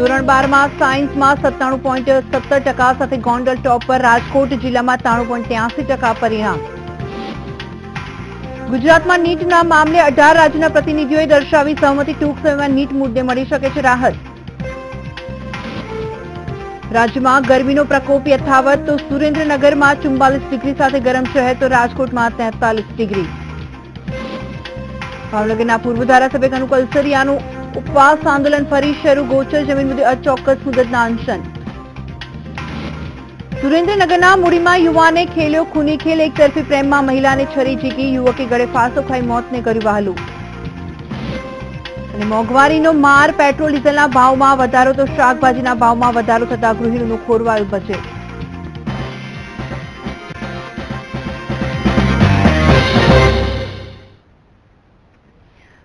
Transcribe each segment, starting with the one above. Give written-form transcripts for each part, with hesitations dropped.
ધોરણ 12માં સાયન્સમાં 97.70% સાથે ગોંડલ ટોપ પર, રાજકોટ જિલ્લામાં 93.83% પરિણામ. ગુજરાતમાં નીટના મામલે 18 રાજ્યના પ્રતિનિધિઓએ દર્શાવી સહમતિ. ટૂંક સમયમાં નીટ મુદ્દે મળી શકે છે રાહત. રાજ્યમાં ગરમીનો પ્રકોપ યથાવત, તો સુરેન્દ્રનગરમાં 44 ડિગ્રી સાથે ગરમ શહેર, તો રાજકોટમાં 43 ડિગ્રી. ભાવનગરના પૂર્વ ધારાસભ્ય કનુ કલસરિયાનું ઉપવાસ આંદોલન ફરી શરૂ. ગોચર જમીન મુદ્દે અચોક્કસ મુદતના અનશન. સુરેન્દ્રનગરના મૂડીમાં યુવાને ખેલ્યો ખૂની ખેલ. એક તરફી પ્રેમમાં મહિલાને છરી ઝીકી, યુવકે ગળે ફાંસો ખાઈ મોતને કર્યું વહાલું. અને મોંઘવારીનો માર, પેટ્રોલ ડીઝલના ભાવમાં વધારો, તો શાકભાજીના ભાવમાં વધારો થતા ગૃહિણીનું ખોરવાયું બજેટ.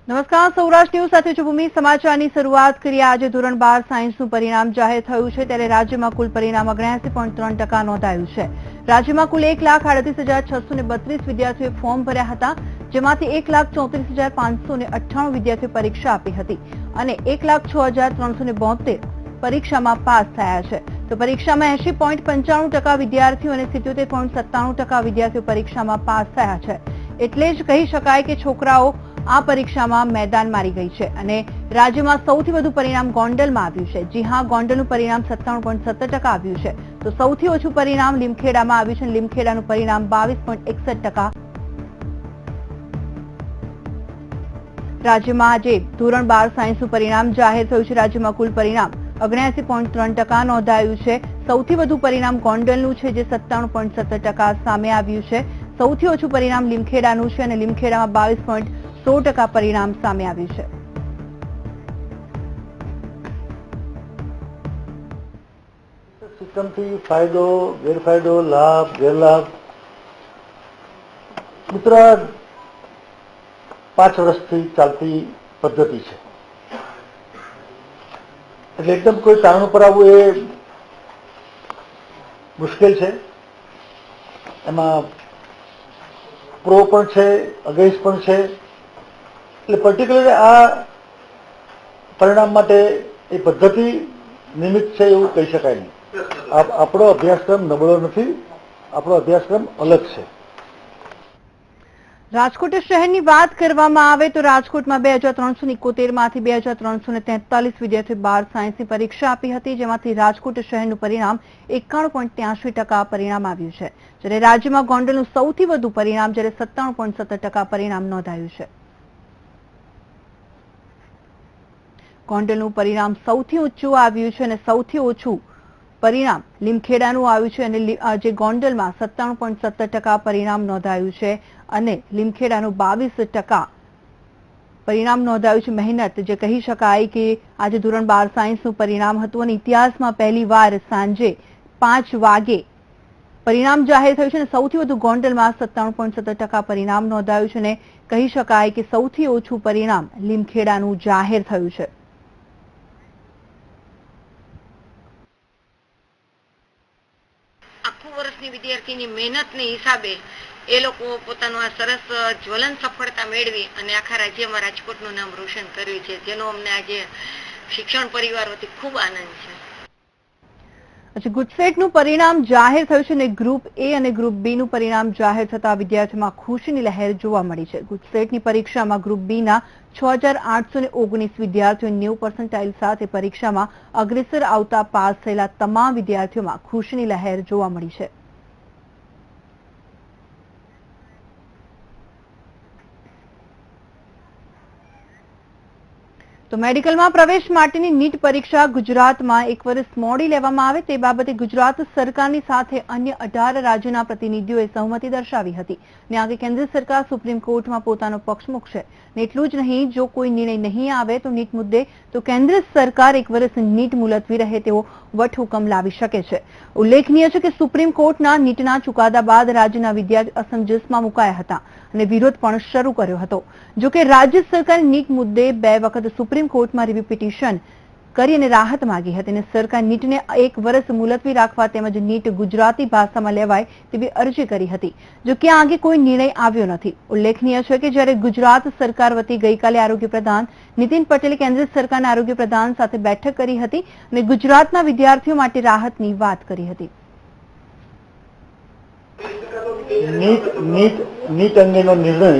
નમસ્કાર, સૌરાષ્ટ્ર ન્યૂઝ સાથે છું ભૂમિ. સમાચારની શરૂઆત કરીએ. આજે ધોરણ 12 સાયન્સનું પરિણામ જાહેર થયું છે, ત્યારે રાજ્યમાં કુલ પરિણામ 79.3% નોંધાયું છે. રાજ્યમાં કુલ 1,38,632 વિદ્યાર્થીઓએ ફોર્મ ભર્યા હતા, જેમાંથી 1,34,598 વિદ્યાર્થીઓએ પરીક્ષા આપી હતી અને 1,06,372 પરીક્ષામાં પાસ થયા છે. તો પરીક્ષામાં 80.95% વિદ્યાર્થીઓ અને 77.97% વિદ્યાર્થીઓ પરીક્ષામાં પાસ થયા છે. એટલે જ કહી શકાય કે છોકરાઓ આ પરીક્ષામાં મેદાન મારી ગઈ છે. અને રાજ્યમાં સૌથી વધુ પરિણામ ગોંડલમાં આવ્યું છે. જી હા, ગોંડલનું પરિણામ 97.70% આવ્યું છે. તો સૌથી ઓછું પરિણામ લીમખેડામાં આવ્યું છે અને લીમખેડાનું પરિણામ 22.61%. રાજ્યમાં આજે ધોરણ 12 સાયન્સનું પરિણામ જાહેર થયું છે. રાજ્યમાં કુલ પરિણામ 79.3% નોંધાયું છે. સૌથી વધુ પરિણામ ગોંડલનું છે, જે 97.70% સામે આવ્યું છે. સૌથી ઓછું પરિણામ લીમખેડાનું છે અને લીમખેડામાં 22.16% પરિણામ સામે આવ્યું છે. સિસ્ટમથી ફાયદો, ગેરફાયદો, લાભ, ગેરલાભ મિત્ર 5 વર્ષથી ચાલતી પદ્ધતિ છે. એટલે એકદમ કોઈ તારણ ઉપર આવવું એ મુશ્કેલ છે. એમાં પ્રો પણ છે, અગેન્સ્ટ પણ છે. એટલે પર્ટિક્યુલર આ પરિણામ માટે એ પદ્ધતિ નિમિત્ત છે એવું કહી શકાય નહીં. આપણો અભ્યાસક્રમ નબળો નથી, આપણો અભ્યાસક્રમ અલગ છે. રાજકોટ શહેરની વાત કરવામાં આવે તો રાજકોટમાં 2,371 માંથી 2,343 વિદ્યાર્થીઓએ 12 સાયન્સની પરીક્ષા આપી હતી, જેમાંથી રાજકોટ શહેરનું પરિણામ 91.83% પરિણામ આવ્યું છે. જ્યારે રાજ્યમાં ગોંડલનું સૌથી વધુ પરિણામ, જ્યારે 97.70% પરિણામ નોંધાયું છે. ગોંડલનું પરિણામ સૌથી ઊંચું આવ્યું છે અને સૌથી ઓછું પરિણામ લીમખેડાનું આવ્યું છે. અને જે ગોંડલમાં 97.70% પરિણામ નોંધાયું છે અને લીમખેડાનું 22% પરિણામ નોંધાયું છે. મહેનત જે કહી શકાય કે આજે ધોરણ 12 સાયન્સનું પરિણામ હતું અને ઇતિહાસમાં પહેલીવાર સાંજે 5 વાગે પરિણામ જાહેર થયું છે અને સૌથી વધુ ગોંડલમાં 97.70% પરિણામ નોંધાયું છે અને કહી શકાય કે સૌથી ઓછું પરિણામ લીમખેડાનું જાહેર થયું છે. આખું વર્ષની વિદ્યાર્થીની મહેનતની હિસાબે એ લોકો પોતાનું આ સરસ જ્વલંત સફળતા મેળવી અને આખા રાજ્યમાં રાજકોટનું નામ રોશન કર્યું છે, જેનો અમને આજે શિક્ષણ પરિવાર વતી ખૂબ આનંદ છે. ગુજસેટનું પરિણામ જાહેર થયું છે અને ગ્રુપ એ અને ગ્રુપ બી નું પરિણામ જાહેર થતા વિદ્યાર્થીઓમાં ખુશીની લહેર જોવા મળી છે. ગુજસેટની પરીક્ષામાં ગ્રુપ બી ના 6,819 વિદ્યાર્થીઓ 90% સાથે પરીક્ષામાં અગ્રેસર આવતા પાસ થયેલા તમામ વિદ્યાર્થીઓમાં ખુશીની લહેર જોવા મળી છે. તો મેડિકલમાં પ્રવેશ માટેની નીટ પરીક્ષા ગુજરાતમાં 1 વર્ષ મોડી લેવામાં આવે તે બાબતે ગુજરાત સરકારની સાથે અન્ય 18 રાજ્યોના પ્રતિનિધિઓએ સહમતિ દર્શાવી હતી. ને આગે કેન્દ્ર સરકાર સુપ્રીમ કોર્ટમાં પોતાનો પક્ષ મૂકશે. એટલું જ નહીં, જો કોઈ નિર્ણય નહીં આવે તો નીટ મુદ્દે તો કેન્દ્ર સરકાર 1 વર્ષ નીટ મુલતવી રહે તેવો વટહુકમ લાવી શકે છે. ઉલ્લેખનીય છે કે સુપ્રીમ કોર્ટના નીટના ચુકાદા બાદ રાજ્યના વિદ્યાર્થીઓ અસમંજસમાં મુકાયા હતા અને વિરોધ પણ શરૂ કર્યો હતો. જો કે રાજ્ય સરકારે નીટ મુદ્દે 2 વખત સુપ્રીમ કોર્ટમાં રિવ્યુ પિટિશન કરી અને રાહત માંગી હતી અને સરકાર નીટને 1 વર્ષ મુલતવી રાખવા તેમજ નીટ ગુજરાતી ભાષામાં લેવાય તેવી અરજી કરી હતી. જો કે આ અંગે કોઈ નિર્ણય આવ્યો નથી. ઉલ્લેખનીય છે કે જ્યારે ગુજરાત સરકાર વતી ગઈકાલે આરોગ્ય પ્રધાન નીતિન પટેલે કેન્દ્ર સરકારના આરોગ્ય પ્રધાન સાથે બેઠક કરી હતી અને ગુજરાતના વિદ્યાર્થીઓ માટે રાહતની વાત કરી હતી. નીટ અંગેનો નિર્ણય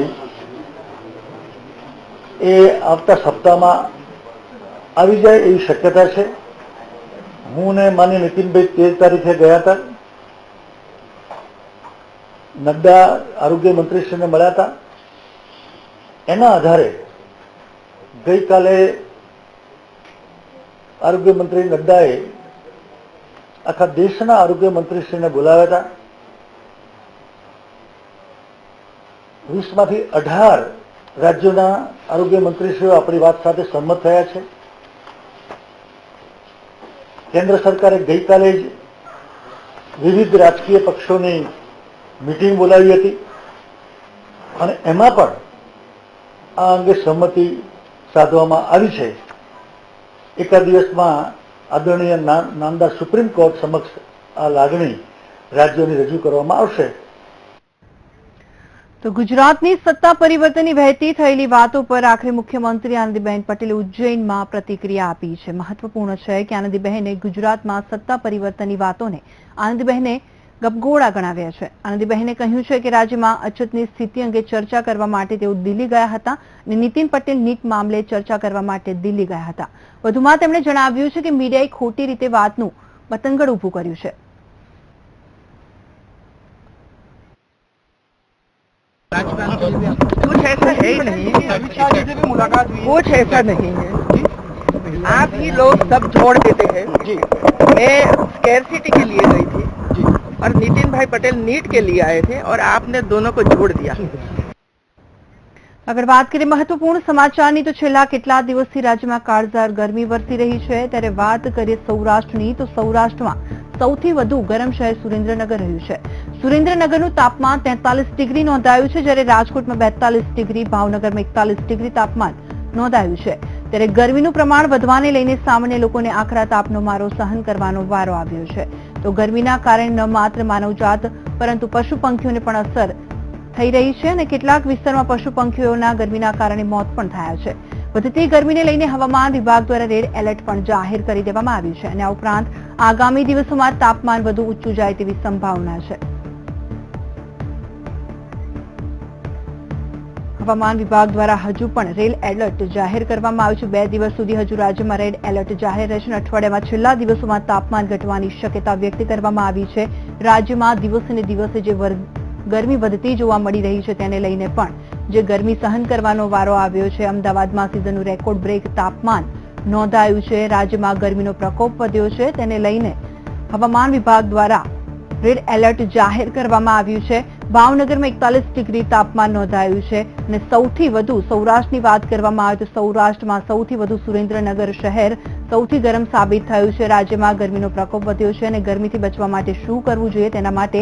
એ આવતા સપ્તાહમાં આવી જાય એવી શક્યતા છે. હું ને માન્ય નીતિનભાઈ 13 તારીખે ગયા હતા. નડ્ડા આરોગ્ય મંત્રીશ્રીને મળ્યા હતા. એના આધારે ગઈકાલે આરોગ્ય મંત્રી નડ્ડાએ આખા દેશના આરોગ્ય મંત્રીશ્રીને બોલાવ્યા હતા. 20 માંથી 18 રાજ્યોના આરોગ્ય મંત્રીશ્રીઓ આપણી વાત સાથે સંમત થયા છે. કેન્દ્ર સરકારે ગઈકાલે જ વિવિધ રાજકીય પક્ષોની મીટિંગ બોલાવી હતી અને એમાં પણ આ અંગે સહમતિ સાધવામાં આવી છે. એકાદ દિવસમાં આદરણીય નામદાર સુપ્રીમ કોર્ટ સમક્ષ આ લાગણી રાજ્યોની રજૂ કરવામાં આવશે. તો ગુજરાતની સત્તા પરિવર્તનની વહેતી થયેલી વાતો પર આખરે મુખ્યમંત્રી આનંદીબેન પટેલે ઉજ્જૈનમાં પ્રતિક્રિયા આપી છે. મહત્વપૂર્ણ છે કે આનંદીબહેને ગુજરાતમાં સત્તા પરિવર્તનની વાતોને આનંદીબહેને ગપગોળા ગણાવ્યા છે. આનંદીબહેને કહ્યું છે કે રાજ્યમાં અછતની સ્થિતિ અંગે ચર્ચા કરવા માટે તેઓ દિલ્હી ગયા હતા અને નીતિન પટેલ નીટ મામલે ચર્ચા કરવા માટે દિલ્હી ગયા હતા. વધુમાં તેમણે જણાવ્યું છે કે મીડિયાએ ખોટી રીતે વાતનું બતંગડ ઊભું કર્યું છે. कुछ ऐसा है ही नहीं, अमित शाह जी से भी मुलाकात हुई, कुछ ऐसा नहीं है. आप ही लोग सब जोड़ देते हैं. मैं स्कैरसिटी के लिए गई थी और नितिन भाई पटेल नीट के लिए आए थे और आपने दोनों को जोड़ दिया. अगर बात करें महत्वपूर्ण समाचाરની તો છેલ્લા કેટલા દિવસથી રાજ્યમાં કાળઝાળ ગરમી વરસી રહી છે. ત્યારે વાત કરીએ સૌરાષ્ટ્રની તો સૌરાષ્ટ્રમાં સૌથી વધુ ગરમ શહેર સુરેન્દ્રનગર રહ્યું છે. સુરેન્દ્રનગરનું તાપમાન 43 ડિગ્રી નોંધાયું છે, જ્યારે રાજકોટમાં 42 ડિગ્રી, ભાવનગરમાં 41 ડિગ્રી તાપમાન નોંધાયું છે. ત્યારે ગરમીનું પ્રમાણ વધવાને લઈને સામાન્ય લોકોને આકરા તાપનો મારો સહન કરવાનો વારો આવ્યો છે. તો ગરમીના કારણે ન માત્ર માનવજાત પરંતુ પશુ પંખીઓને પણ અસર થઈ રહી છે અને કેટલાક વિસ્તારમાં પશુ પંખીઓના ગરમીના કારણે મોત પણ થયા છે. વધતી ગરમીને લઈને હવામાન વિભાગ દ્વારા રેડ એલર્ટ પણ જાહેર કરી દેવામાં આવ્યું છે અને આ ઉપરાંત આગામી દિવસોમાં તાપમાન વધુ ઊંચું જાય તેવી સંભાવના છે. હવામાન વિભાગ દ્વારા હજુ પણ રેડ એલર્ટ જાહેર કરવામાં આવ્યું છે. 2 દિવસ સુધી હજુ રાજ્યમાં રેડ એલર્ટ જાહેર રહેશે. અઠવાડિયામાં છેલ્લા દિવસોમાં તાપમાન ઘટવાની શક્યતા વ્યક્ત કરવામાં આવી છે. રાજ્યમાં દિવસે ને દિવસે જે ગરમી વધતી જોવા મળી રહી છે તેને લઈને પણ જે ગરમી સહન કરવાનો વારો આવ્યો છે. અમદાવાદમાં સિઝનનું રેકોર્ડ બ્રેક તાપમાન નોંધાયું છે. રાજ્યમાં ગરમીનો પ્રકોપ વધ્યો છે. તેને લઈને હવામાન વિભાગ દ્વારા રેડ એલર્ટ જાહેર કરવામાં આવ્યું છે. ભાવનગરમાં 41 ડિગ્રી તાપમાન નોંધાયું છે અને સૌથી વધુ સૌરાષ્ટ્રની વાત કરવામાં આવે તો સૌરાષ્ટ્રમાં સૌથી વધુ સુરેન્દ્રનગર શહેર સૌથી ગરમ સાબિત થયું છે. રાજ્યમાં ગરમીનો પ્રકોપ વધ્યો છે અને ગરમીથી બચવા માટે શું કરવું જોઈએ તેના માટે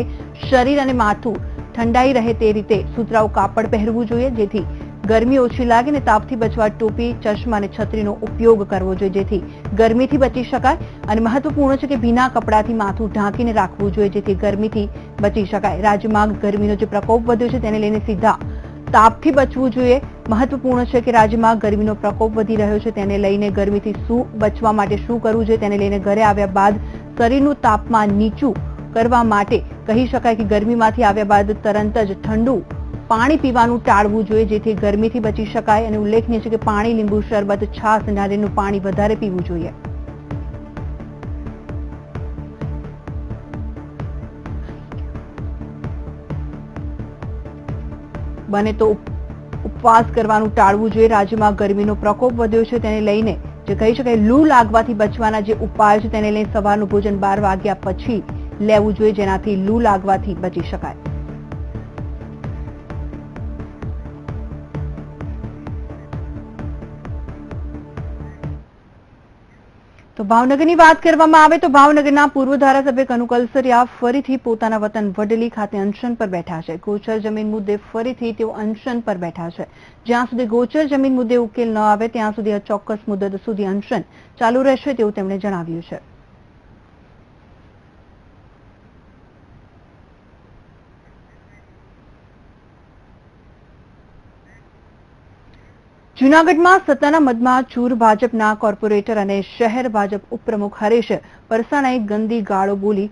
શરીર અને માથું ઠંડાઈ રહે તે રીતે સુતરાઉ કાપડ પહેરવું જોઈએ, જેથી ગરમી ઓછી લાગે અને તાપથી બચવા ટોપી, ચશ્મા અને છત્રીનો ઉપયોગ કરવો જોઈએ, જેથી ગરમીથી બચી શકાય. અને મહત્વપૂર્ણ છે કે ભીના કપડાથી માથું ઢાંકીને રાખવું જોઈએ, જેથી ગરમીથી બચી શકાય. રાજ્યમાં ગરમીનો જે પ્રકોપ વધ્યો છે તેને લઈને સીધા તાપથી બચવું જોઈએ. મહત્વપૂર્ણ છે કે રાજ્યમાં ગરમીનો પ્રકોપ વધી રહ્યો છે તેને લઈને ગરમીથી બચવા માટે શું કરવું જોઈએ તેને લઈને ઘરે આવ્યા બાદ શરીરનું તાપમાન નીચું કરવા માટે કહી શકાય કે ગરમીમાંથી આવ્યા બાદ તરત જ ઠંડુ પાણી પીવાનું ટાળવું જોઈએ, જેથી ગરમીથી બચી શકાય. અને ઉલ્લેખનીય છે કે પાણી, લીંબુ શરબત, છાશ, નારિયેળનું પાણી વધારે પીવું જોઈએ. બને તો ઉપવાસ કરવાનું ટાળવું જોઈએ. રાજ્યમાં ગરમીનો પ્રકોપ વધ્યો છે તેને લઈને જે કહી શકાય લૂ લાગવાથી બચવાના જે ઉપાય છે તેને લઈને સવારનું ભોજન 12 વાગ્યા પછી લેવું જોઈએ, જેનાથી લૂ લાગવાથી બચી શકાય. તો ભાવનગરની વાત કરવામાં આવે તો ભાવનગરના પૂર્વ ધારાસભ્ય કનુ કલસરિયા ફરીથી પોતાના વતન વડલી ખાતે અનશન પર બેઠા છે. ગોચર જમીન મુદ્દે ફરીથી તેઓ અનશન પર બેઠા છે. જ્યાં સુધી ગોચર જમીન મુદ્દે ઉકેલ ન આવે ત્યાં સુધી અચોક્કસ મુદ્દત સુધી અનશન ચાલુ રહેશે તેવું તેમણે જણાવ્યું છે. જૂનાગઢમાં સત્તાના મદમાં ચૂર ભાજપના કોર્પોરેટર અને શહેર ભાજપ ઉપપ્રમુખ હરેશ પરસાણાએ ગંદી ગાળો બોલી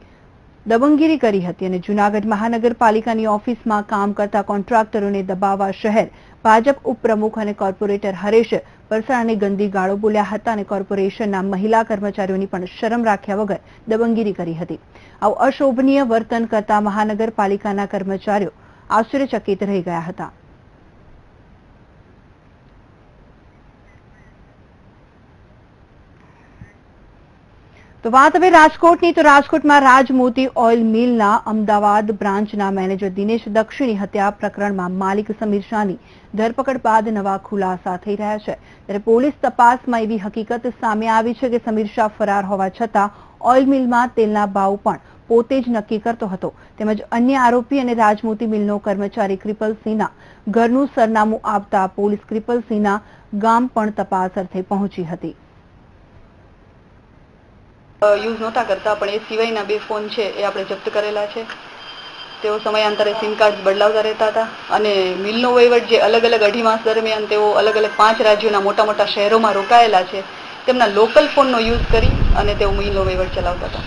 દબંગગીરી કરી હતી અને જૂનાગઢ મહાનગરપાલિકાની ઓફિસમાં કામ કરતા કોન્ટ્રાક્ટરોને દબાવવા શહેર ભાજપ ઉપપ્રમુખ અને કોર્પોરેટર હરેશ પરસાણાને ગંદી ગાળો બોલ્યા હતા અને કોર્પોરેશનના મહિલા કર્મચારીઓની પણ શરમ રાખ્યા વગર દબંગગીરી કરી હતી. આવું અશોભનીય વર્તન કરતા મહાનગરપાલિકાના કર્મચારીઓ આશ્ચર્યચકિત રહી ગયા હતા. તો વાત હવે રાજકોટની. તો રાજકોટમાં રાજમોતી ઓઇલ મિલના અમદાવાદ બ્રાન્ચના મેનેજર દિનેશ દક્ષિણી હત્યા પ્રકરણમાં માલિક સમીર શાહની ધરપકડ બાદ નવા ખુલાસા થઈ રહ્યા છે. ત્યારે પોલીસ તપાસમાં એવી હકીકત સામે આવી છે કે સમીર શાહ ફરાર હોવા છતાં ઓઇલ મિલમાં તેલના ભાવ પણ પોતે જ નક્કી કરતો હતો. તેમજ અન્ય આરોપી અને રાજમોતી મિલનો કર્મચારી કૃપલસિંહના ઘરનું સરનામું આપતા પોલીસ કૃપલસિંહના ગામ પણ તપાસ અર્થે પહોંચી હતી. યુઝ નહોતા કરતા પણ એ સિવાયના 2 ફોન છે એ આપણે જપ્ત કરેલા છે. તેઓ સમયાંતરે સિમ કાર્ડ બદલાવતા રહેતા હતા અને મિલનો વહીવટ જે અલગ અલગ 2.5 માસ દરમિયાન તેઓ અલગ અલગ 5 રાજ્યોના મોટા મોટા શહેરોમાં રોકાયેલા છે તેમના લોકલ ફોનનો યુઝ કરી અને તેઓ મિલનો વહીવટ ચલાવતા હતા.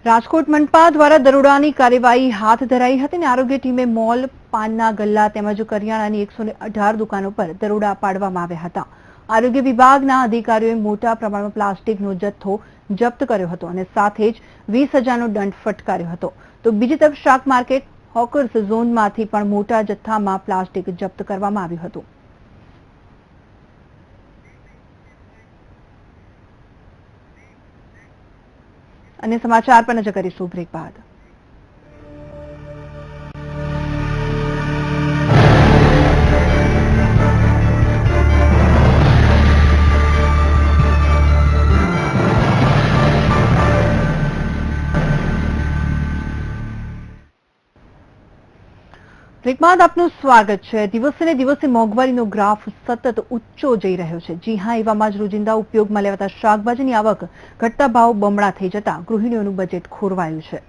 રાજકોટ મનપા દ્વારા દરોડાની કાર્યવાહી હાથ ધરાઈ હતી અને આરોગ્ય ટીમે મોલ, પાનના ગલ્લા તેમજ કરિયાણાની 118 દુકાનો પર દરોડા પાડવામાં આવ્યા હતા. આરોગ્ય વિભાગના અધિકારીઓએ મોટા પ્રમાણમાં પ્લાસ્ટિકનો જથ્થો જપ્ત કર્યો હતો અને સાથે જ 20,000નો દંડ ફટકાર્યો હતો. તો બીજી તરફ શાક માર્કેટ હોકર્સ ઝોનમાંથી પણ મોટા જથ્થામાં પ્લાસ્ટિક જપ્ત કરવામાં આવ્યું હતું. અને સમાચાર પર નજર કરીશું બ્રેક બાદ. બ્રેક બાદ આપનું સ્વાગત છે. દિવસે ને દિવસે મોંઘવારીનો ગ્રાફ સતત ઊંચો જઈ રહ્યો છે. જી હા, એવામાં જ રોજિંદા ઉપયોગમાં લેવાતા શાકભાજીની આવક ઘટતા ભાવ બમણા થઈ જતા ગૃહિણીઓનું બજેટ ખોરવાયું છે.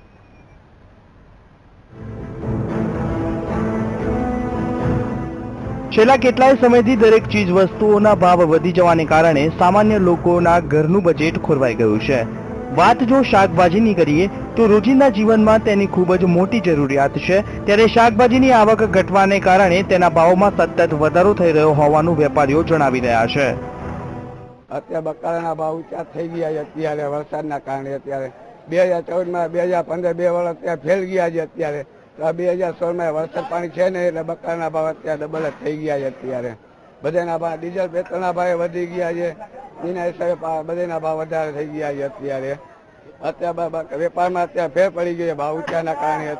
છેલ્લા કેટલાય સમયથી દરેક ચીજ વસ્તુઓના ભાવ વધી જવાને કારણે સામાન્ય લોકોના ઘરનું બજેટ ખોરવાઈ ગયું છે. વાત જો શાકભાજીની કરીએ તો રોજિંદા જીવનમાં તેની ખૂબ જ મોટી જરૂરિયાત છે. ત્યારે શાકભાજીની આવક ઘટવાને કારણે તેના ભાવમાં સતત વધારો થઈ રહ્યો હોવાનું વેપારીઓ જણાવી રહ્યા છે. અત્યારે બકાલાના ભાવ ઊંચા થઈ ગયા છે. અત્યારે વરસાદના કારણે અત્યારે 2014માં 2015 2 વર્ષ અત્યારે ફેલ ગયા છે. અત્યારે 2016માં વરસાદ પાણી છે ને એટલે બકાલાના ભાવ અત્યારે ડબલ જ થઈ ગયા છે. અત્યારે બધાના ભાવ ડીઝલ પેટ્રોલના ભાવ વધી ગયા છે. એના હિસાબે બધાના ભાવ વધારે થઈ ગયા છે. અત્યારે વેપારમાં અત્યારે ફેર પડી ગયો ભાવ ઊંચાના કારણે.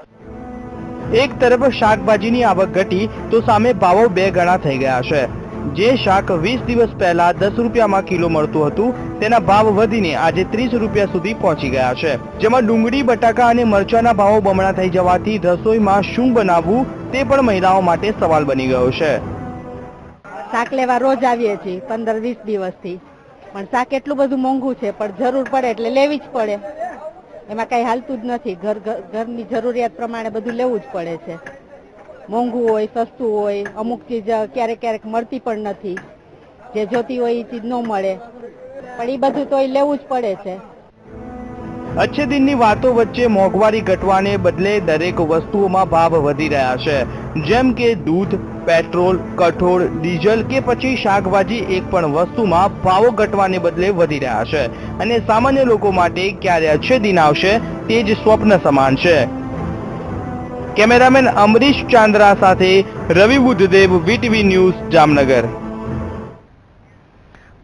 એક તરફ શાકભાજીની આવક ઘટી તો સામે ભાવો 2 ગણા થઈ ગયા છે. જે શાક 20 દિવસ પહેલા 10 રૂપિયામાં કિલો મળતું હતું તેના ભાવ વધીને આજે 30 રૂપિયા સુધી પહોંચી ગયા છે. જેમાં ડુંગળી, બટાકા અને મરચાના ભાવો બમણા થઈ જવાથી રસોઈમાં શું બનાવવું તે પણ મહિલાઓ માટે સવાલ બની ગયો છે. શાક લેવા રોજ આવીએ છીએ 15-20 દિવસથી, પણ શાક એટલું બધું મોંઘું છે પણ જરૂર પડે એટલે લેવી જ પડે. એમાં કઈ હાલતું જ નથી. ઘરની જરૂરિયાત પ્રમાણે બધું લેવું જ પડે છે. મોંઘું હોય, સસ્તું હોય, અમુક ચીજ ક્યારેક ક્યારેક મળતી પણ નથી. જે જોતી હોય એ ચીજ ન મળે, પણ એ બધું તો લેવું જ પડે છે. અચ્છે દિનની વાતો વચ્ચે મોંઘવારી ઘટવાને બદલે દરેક વસ્તુઓમાં ભાવ વધી રહ્યા છે. જેમ કે દૂધ, પેટ્રોલ, કઠોળ, ડીઝલ કે પછી શાકભાજી, એક પણ વસ્તુમાં ભાવો ઘટવાને બદલે વધી રહ્યા છે અને સામાન્ય લોકો માટે ક્યારે અચ્છે દિન આવશે તે જ સ્વપ્ન સમાન છે. કેમેરામેન અમરીશ ચાંદ્રા સાથે રવિ Buddhadev, VTV news, Jamnagar.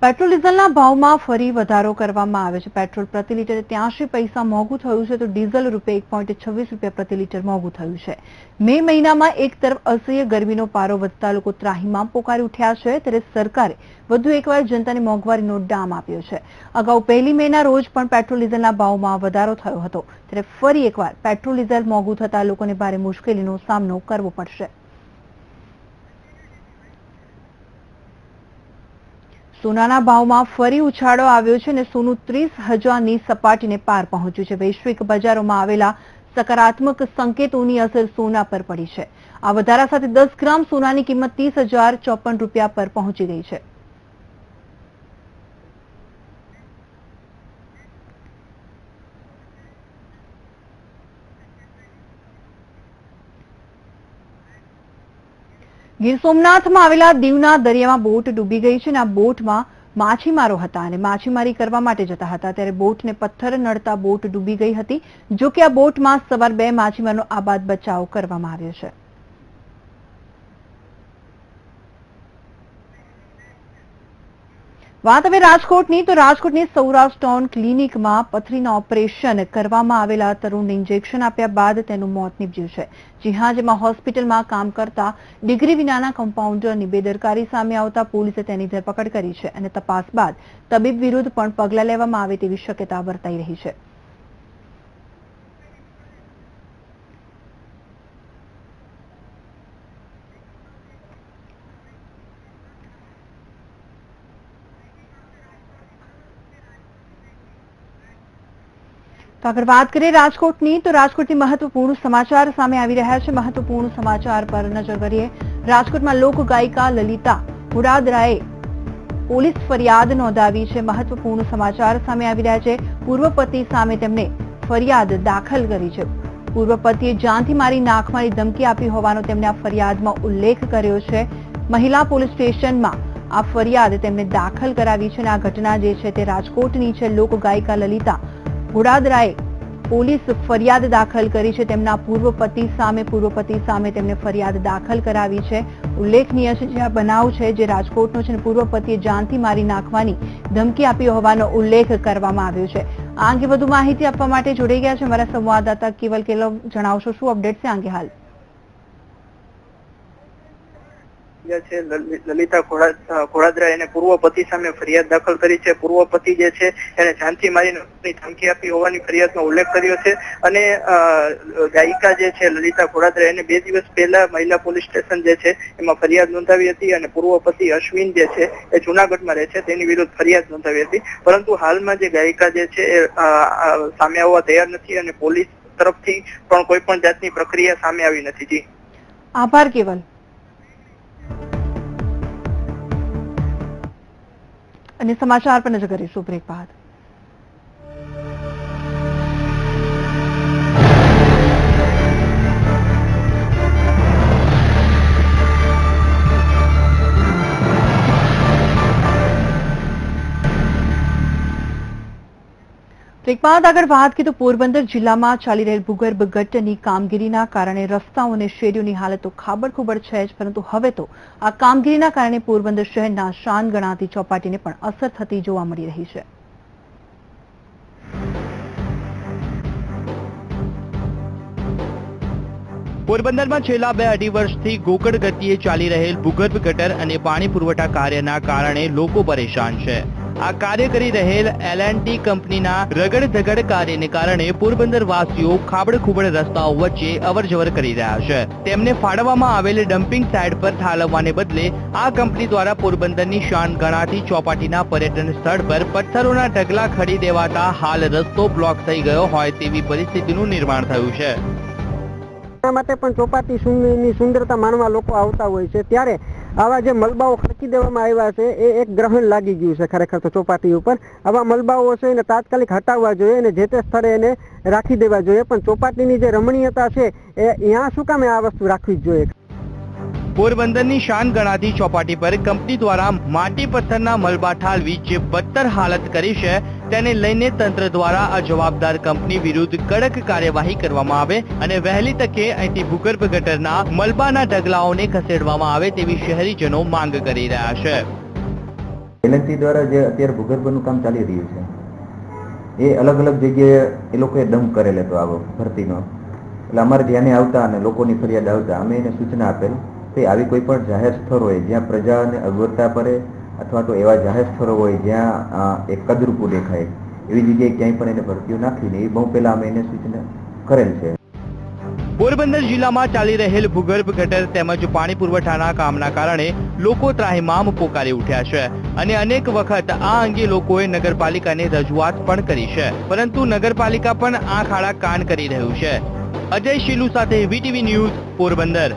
Petrol ડીઝલના ભાવમાં ફરી વધારો કરવામાં આવે છે. પેટ્રોલ પ્રતિ લીટરે 83 પૈસા મોંઘું થયું છે તો ડીઝલ ₹1.26 પ્રતિ લીટર મોંઘું થયું છે. મે મહિનામાં એક તરફ અસહ્ય ગરમીનો પારો વધતા લોકો ત્રાહિમામ પોકારી ઉઠ્યા છે ત્યારે સરકારે વધુ એકવાર જનતાને મોંઘવારીનો ડામ આપ્યો છે. અગાઉ 1 મેના રોજ પણ પેટ્રોલ ડીઝલના ભાવમાં વધારો થયો હતો ત્યારે ફરી એકવાર પેટ્રોલ ડીઝલ મોંઘું થતા લોકોને ભારે મુશ્કેલીનો સામનો કરવો પડશે. સોનાના ભાવમાં ફરી ઉછાળો આવ્યો છે અને સોનું 30,000ની સપાટીને પાર પહોંચ્યું છે. વૈશ્વિક બજારોમાં આવેલા સકારાત્મક સંકેતોની અસર સોના પર પડી છે. આ વધારા સાથે 10 ગ્રામ સોનાની કિંમત ₹30,054 પર પહોંચી ગઈ છે. ગીર સોમનાથમાં આવેલા દીવના દરિયામાં બોટ ડૂબી ગઈ છે અને આ બોટમાં માછીમારો હતા અને માછીમારી કરવા માટે જતા હતા ત્યારે બોટને પથ્થર નડતા બોટ ડૂબી ગઈ હતી. જો કે આ બોટમાં સવાર 2 માછીમારનો આબાદ બચાવ કરવામાં આવ્યો છે. વાત હવે રાજકોટની તો રાજકોટની સૌરાષ્ટ્ર ટાઉન ક્લિનિકમાં પથરીના ઓપરેશન કરવામાં આવેલા તરુણને ઇન્જેક્શન આપ્યા બાદ તેનું મોત નીપજ્યું છે. જી હા, જેમાં હોસ્પિટલમાં કામ કરતા ડિગ્રી વિનાના કમ્પાઉન્ડરની બેદરકારી સામે આવતા પોલીસે તેની ધરપકડ કરી છે અને તપાસ બાદ તબીબ વિરુદ્ધ પણ પગલાં લેવામાં આવે તેવી શક્યતા વર્તાઈ રહી છે. આગળ વાત કરીએ રાજકોટની તો રાજકોટથી મહત્વપૂર્ણ સમાચાર સામે આવી રહ્યા છે. મહત્વપૂર્ણ સમાચાર પર નજર કરીએ. રાજકોટમાં લોક ગાયિકા લલિતા હુડાદરાએ પોલીસ ફરિયાદ નોંધાવી છે. મહત્વપૂર્ણ સમાચાર સામે આવી રહ્યા છે. પૂર્વ પતિ સામે તેમણે ફરિયાદ દાખલ કરી છે. પૂર્વ પતિએ જાનથી મારી નાખવાની ધમકી આપી હોવાનો તેમણે આ ફરિયાદમાં ઉલ્લેખ કર્યો છે. મહિલા પોલીસ સ્ટેશનમાં આ ફરિયાદ તેમણે દાખલ કરાવી છે અને આ ઘટના જે છે તે રાજકોટની છે. લોક ગાયિકા લલિતા હુડાદરાએ પોલીસ ફરિયાદ દાખલ કરી છે. તેમના પૂર્વ પતિ સામે તેમણે ફરિયાદ દાખલ કરાવી છે. ઉલ્લેખનીય છે જે આ બનાવ છે જે રાજકોટનો છે અને પૂર્વ પતિએ જાનથી મારી નાખવાની ધમકી આપી હોવાનો ઉલ્લેખ કરવામાં આવ્યો છે. આ અંગે વધુ માહિતી આપવા માટે જોડાઈ ગયા છે અમારા સંવાદદાતા કેવલ કેલો. જણાવશો શું અપડેટ છે અંગે હાલ? છે લલિતા ખોડાદરા એને પૂર્વ પતિ સામે ફરિયાદ દાખલ કરી છે. પૂર્વ પતિ જે છે એને જાનથી મારી નાખવાની ધમકી આપી હોવાની ફરિયાદમાં ઉલ્લેખ કર્યો છે અને ગાયિકા જે છે લલિતા ખોડાદરા એને 2 દિવસ પહેલા મહિલા પોલીસ સ્ટેશન જે છે એમાં ફરિયાદ નોંધાવી હતી અને પૂર્વ પતિ અશ્વિન જે છે એ જુનાગઢમાં રહે છે તેની વિરુદ્ધ ફરિયાદ નોંધાવી હતી. પરંતુ હાલમાં જે ગાયિકા જે છે એ સામે આવવા તૈયાર નથી અને પોલીસ તરફથી પણ કોઈ પણ જાતની પ્રક્રિયા સામે આવી નથી. જી આભાર કેવલ. અને સમાચાર પર નજર કરીશું બ્રેક બાદ. બ્રેક બાદ આગળ વાત કરીએ તો પોરબંદર જિલ્લામાં ચાલી રહેલ ભૂગર્ભ ગટરની કામગીરીના કારણે રસ્તાઓ અને શેરીઓની હાલતો ખાબડખૂબડ છે જ, પરંતુ હવે તો આ કામગીરીના કારણે પોરબંદર શહેરના શાન ગણાતી ચોપાટીને પણ અસર થતી જોવા મળી રહી છે. પોરબંદરમાં છેલ્લા 2-2.5 વર્ષથી ગોકળ ગતિએ ચાલી રહેલ ભૂગર્ભ ગટર અને પાણી પુરવઠા કાર્યના કારણે લોકો પરેશાન છે. આ કાર્ય કરી રહેલ L&T કંપનીના રગડ-ધગડ કાર્યને કારણે પોરબંદર વાસીઓ ખાબડ-ખૂબડ રસ્તાઓ વચ્ચે અવરજવર કરી રહ્યા છે. તેમને ફાળવવામાં આવેલ ડમ્પિંગ સાઇટ પર ઠાલવવાને બદલે આ કંપની દ્વારા પોરબંદરની શાન ગણાતી ચોપાટીના પર્યટન સ્થળ પર પથ્થરોના ઢગલા ખડી દેવાતા હાલ રસ્તો બ્લોક થઈ ગયો હોય તેવી પરિસ્થિતિનું નિર્માણ થયું છે. માટે પણ ચોપાટીની સુંદરતા માણવા લોકો આવતા હોય છે ત્યારે આવા જે મલબાઓ ખડકી દેવામાં આવ્યા છે એ એક ગ્રહણ લાગી ગયું છે ખરેખર તો ચોપાટી ઉપર. આવા મલબાઓ છે એને તાત્કાલિક હટાવવા જોઈએ અને જે તે સ્થળે એને રાખી દેવા જોઈએ, પણ ચોપાટીની જે રમણીયતા છે એ અહીંયા શું કામે આ વસ્તુ રાખવી જ જોઈએ. પોરબંદરની શાન ગણાતી ચોપાટી પર કંપની દ્વારા માટી પથ્થરના મલબા ઠાલવી જે બદતર હાલત કરી છે તેને લઈને તંત્ર દ્વારા અજવાબદાર કંપની વિરુદ્ધ કડક કાર્યવાહી કરવામાં આવે અને વહેલી તકે અહીંથી ભૂગર્ભ ગટરના મલબાના ઢગલાઓને ખસેડવામાં આવે તેવી શહેરીજનો માંગ કરી રહ્યા છે. એલએનસી દ્વારા જે અત્યારે ભૂગર્ભનું કામ ચાલી રહ્યું છે એ અલગ અલગ જગ્યાએ એ લોકોએ ડમ્પ કરેલ હતો આવો ભરતીનો, એટલે અમારે ધ્યાને આવતા અને લોકોની ફરિયાદ આવતા અમે એને સૂચના આપેલ કે આવી કોઈ પણ જાહેર સ્થળ હોય જ્યાં પ્રજાને અગવડતા પડે અથવા તો એવા જાહેર સ્થળો હોય જ્યાં એક કદરૂપું દેખાય એવી જગ્યાએ ક્યાંય પણ એને ભરતીઓ નાખીને એ બહુ પહેલા અમે એને સૂચના કરેલ છે. પોરબંદર જિલ્લામાં ચાલી રહેલ ભૂગર્ભ ગટર તેમજ પાણી પુરવઠાના કામના કારણે લોકો ત્રાહિમામ પોકારી ઉઠ્યા છે અને અનેક વખત આ અંગે લોકોએ નગરપાલિકાને રજૂઆત પણ કરી છે, પરંતુ નગરપાલિકા પણ આંખ આડા કાન કરી રહ્યું છે. અજય શીલુ સાથે વીટીવી ન્યૂઝ, પોરબંદર.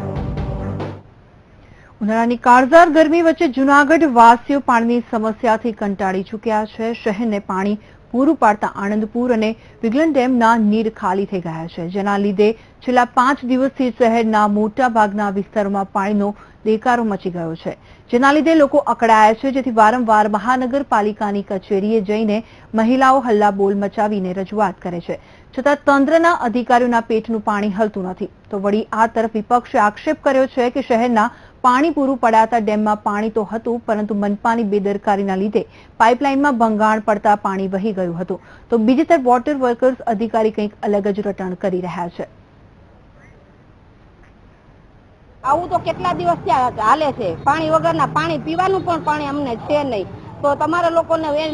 ઉનાળાની કાળઝાળ ગરમી વચ્ચે જૂનાગઢ વાસીઓ પાણીની સમસ્યાથી કંટાળી ચૂક્યા છે. શહેરને પાણી પૂરું પાડતા આનંદપુર અને વિગલન ડેમના નીર ખાલી થઈ ગયા છે, જેના લીધે છેલ્લા 5 દિવસથી શહેરના મોટા ભાગના વિસ્તારોમાં પાણીનો દેકારો મચી ગયો છે, જેના લીધે લોકો અકળાયા છે, જેથી વારંવાર મહાનગરપાલિકાની કચેરીએ જઈને મહિલાઓ હલ્લાબોલ મચાવીને રજૂઆત કરે છે, છતાં તંત્રના અધિકારીઓના પેટનું પાણી હલતું નથી. તો વળી આ તરફ વિપક્ષે આક્ષેપ કર્યો છે કે શહેરના પાણી પૂરું પડાતા ડેમમાં પાણી તો હતું, પરંતુ મનપાની બેદરકારીના લીધે પાઇપલાઇનમાં ભંગાણ પડતા પાણી વહી ગયું હતું. તો બીજી તરફ વોટર વર્કર્સ અધિકારી કંઈક અલગ જ રટણ કરી રહ્યા છે. આવું તો કેટલા દિવસથી હાલે છે. પાણી વગરના, પાણી પીવાનું પણ પાણી અમને છે નહીં. તો તમારા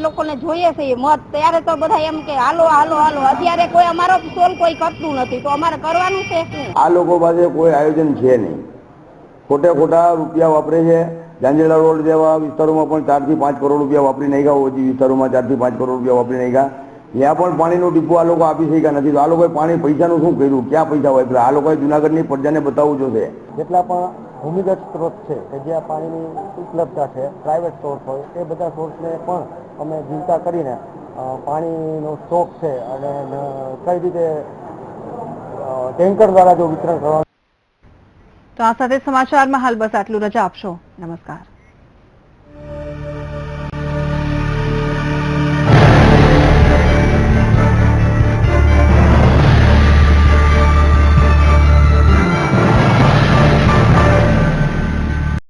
લોકોને જોઈએ છે એ મત, ત્યારે તો બધા એમ કે હાલો હાલો હાલો. અત્યારે કોઈ અમારો સોલ કોઈ કરતું નથી, તો અમારે કરવાનું છે શું? આ લોકો પાસે કોઈ આયોજન છે નહીં, ખોટા રૂપિયા વાપરે છે. જાંજેડા રોડ જેવા વિસ્તારોમાં પણ 4 થી 5 કરોડ રૂપિયા વાપરી નાખ્યા, ઓછી વિસ્તારોમાં 4 થી 5 કરોડ રૂપિયા વાપરી નાખ્યા. ત્યાં પણ પાણીનું ડીપો આ લોકો આપી શક્યા નથી. તો આ લોકોએ પાણી પૈસાનું શું કર્યું, ક્યાં પૈસા વાપર્યા? આ લોકોએ જુનાગઢની પ્રજાને બતાવવું જોશે. જેટલા પણ ભૂમિગત સ્ત્રોત છે કે જ્યાં પાણીની ઉપલબ્ધતા છે, પ્રાઇવેટ સોર્સ હોય, એ બધા સોર્સને પણ અમે જીવતા કરીને પાણીનો સ્ટોક છે અને કઈ રીતે ટેન્કર દ્વારા જો વિતરણ કરવાનું. તો આ સાથે સમાચારમાં હાલ બસ આટલું. રજા આપશો. નમસ્કાર.